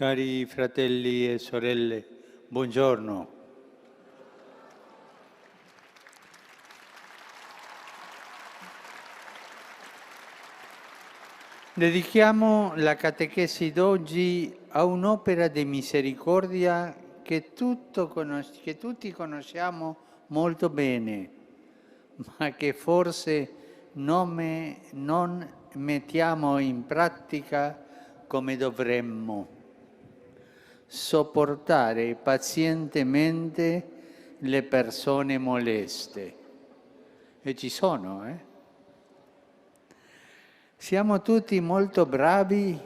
Cari fratelli e sorelle, buongiorno. Dedichiamo la catechesi d'oggi a un'opera di misericordia che tutti conosciamo molto bene, ma che forse non mettiamo in pratica come dovremmo. Sopportare pazientemente le persone moleste. E ci sono, Siamo tutti molto bravi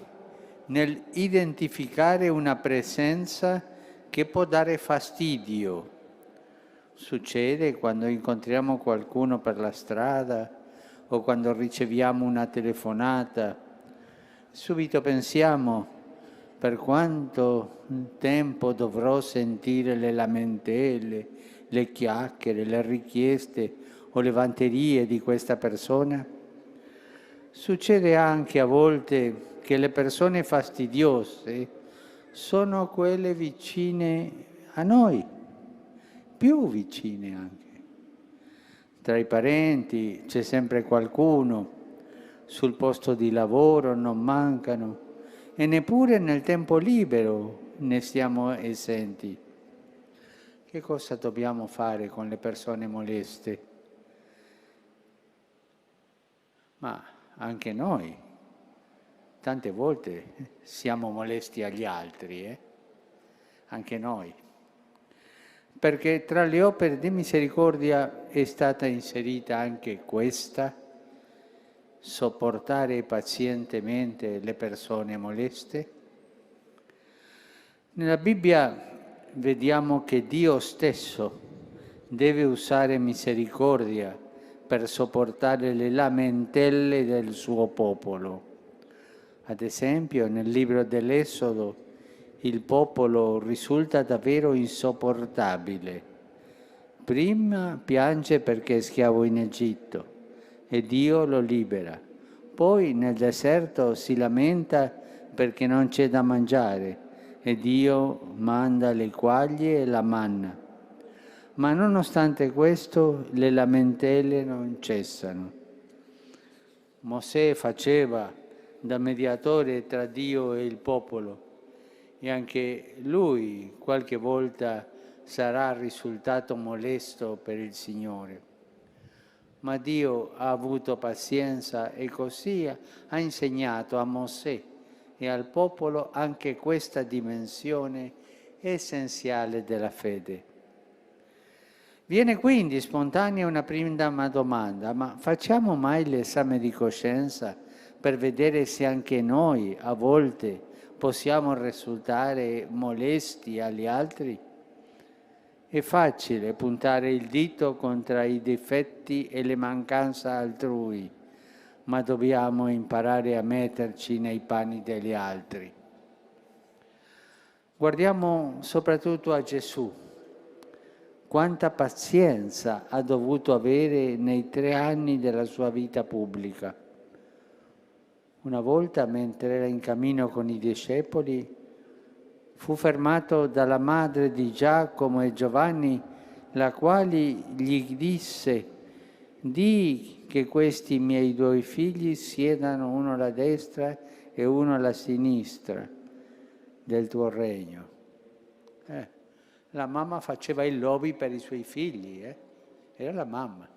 nel identificare una presenza che può dare fastidio. Succede quando incontriamo qualcuno per la strada o quando riceviamo una telefonata. Subito pensiamo: per quanto tempo dovrò sentire le lamentele, le chiacchiere, le richieste o le vanterie di questa persona? Succede anche a volte che le persone fastidiose sono quelle vicine a noi, più vicine anche. Tra i parenti c'è sempre qualcuno, sul posto di lavoro non mancano, e neppure nel tempo libero ne siamo esenti. Che cosa dobbiamo fare con le persone moleste? Ma anche noi, tante volte siamo molesti agli altri, anche noi. Perché tra le opere di misericordia è stata inserita anche questa: sopportare pazientemente le persone moleste. Nella Bibbia vediamo che Dio stesso deve usare misericordia per sopportare le lamentele del suo popolo. Ad esempio, nel libro dell'Esodo, il popolo risulta davvero insopportabile. Prima piange perché è schiavo in Egitto e Dio lo libera. Poi nel deserto si lamenta perché non c'è da mangiare e Dio manda le quaglie e la manna. Ma nonostante questo le lamentele non cessano. Mosè faceva da mediatore tra Dio e il popolo e anche lui qualche volta sarà risultato molesto per il Signore. Ma Dio ha avuto pazienza e così ha insegnato a Mosè e al popolo anche questa dimensione essenziale della fede. Viene quindi spontanea una prima domanda: ma facciamo mai l'esame di coscienza per vedere se anche noi a volte possiamo risultare molesti agli altri? È facile puntare il dito contro i difetti e le mancanze altrui, ma dobbiamo imparare a metterci nei panni degli altri. Guardiamo soprattutto a Gesù. Quanta pazienza ha dovuto avere nei 3 anni della sua vita pubblica. Una volta, mentre era in cammino con i discepoli, fu fermato dalla madre di Giacomo e Giovanni, la quale gli disse: «Di che questi miei 2 figli siedano uno alla destra e uno alla sinistra del tuo regno». La mamma faceva il lobby per i suoi figli, era la mamma.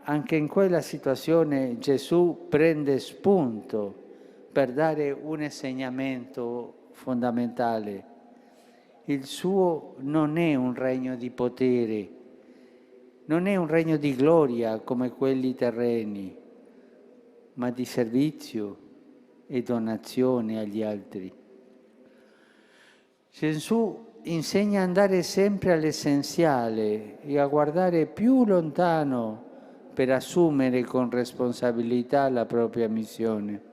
Anche in quella situazione Gesù prende spunto per dare un insegnamento fondamentale. Il suo non è un regno di potere, non è un regno di gloria come quelli terreni, ma di servizio e donazione agli altri. Gesù insegna ad andare sempre all'essenziale e a guardare più lontano per assumere con responsabilità la propria missione.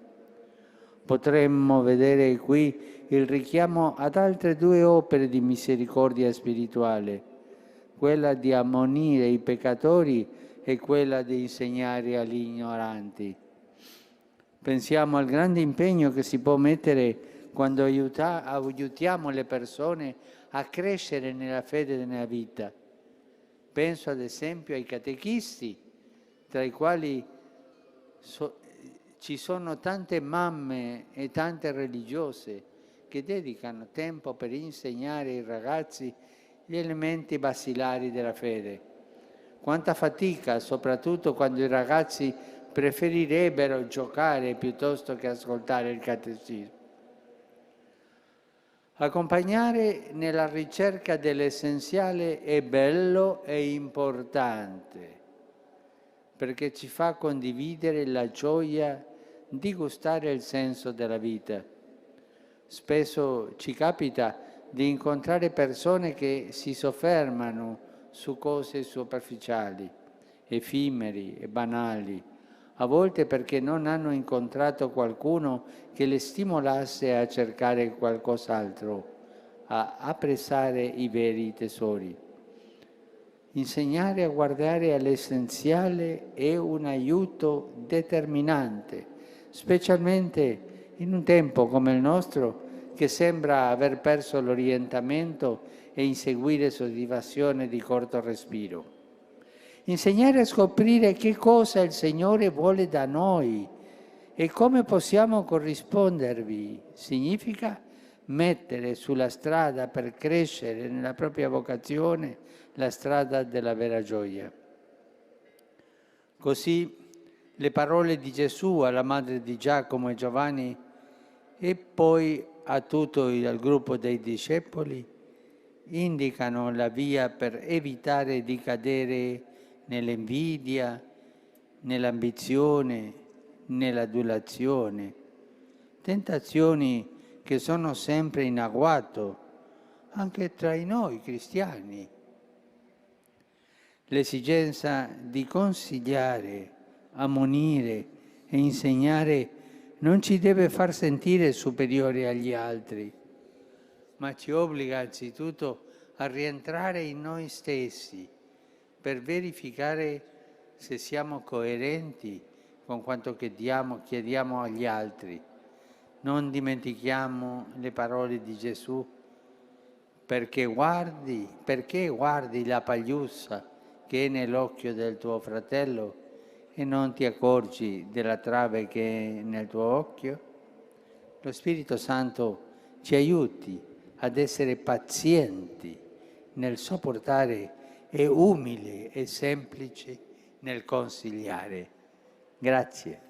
Potremmo vedere qui il richiamo ad altre 2 opere di misericordia spirituale, quella di ammonire i peccatori e quella di insegnare agli ignoranti. Pensiamo al grande impegno che si può mettere quando aiutiamo le persone a crescere nella fede e nella vita. Penso ad esempio ai catechisti, tra i quali ci sono tante mamme e tante religiose che dedicano tempo per insegnare ai ragazzi gli elementi basilari della fede. Quanta fatica, soprattutto quando i ragazzi preferirebbero giocare piuttosto che ascoltare il catechismo. Accompagnare nella ricerca dell'essenziale è bello e importante, perché ci fa condividere la gioia di gustare il senso della vita. Spesso ci capita di incontrare persone che si soffermano su cose superficiali, effimeri e banali, a volte perché non hanno incontrato qualcuno che le stimolasse a cercare qualcos'altro, a apprezzare i veri tesori. Insegnare a guardare all'essenziale è un aiuto determinante, specialmente in un tempo come il nostro che sembra aver perso l'orientamento e inseguire soddisfazione di corto respiro. Insegnare a scoprire che cosa il Signore vuole da noi e come possiamo corrispondervi significa mettere sulla strada per crescere nella propria vocazione la strada della vera gioia. Così le parole di Gesù alla madre di Giacomo e Giovanni e poi a tutto il gruppo dei discepoli indicano la via per evitare di cadere nell'invidia, nell'ambizione, nell'adulazione, tentazioni che sono sempre in agguato anche tra i noi cristiani. L'esigenza di consigliare, ammonire e insegnare non ci deve far sentire superiori agli altri, ma ci obbliga anzitutto a rientrare in noi stessi per verificare se siamo coerenti con quanto chiediamo agli altri. Non dimentichiamo le parole di Gesù, perché guardi la pagliuzza che è nell'occhio del tuo fratello e non ti accorgi della trave che è nel tuo occhio? Lo Spirito Santo ci aiuti ad essere pazienti nel sopportare e umili e semplici nel consigliare. Grazie.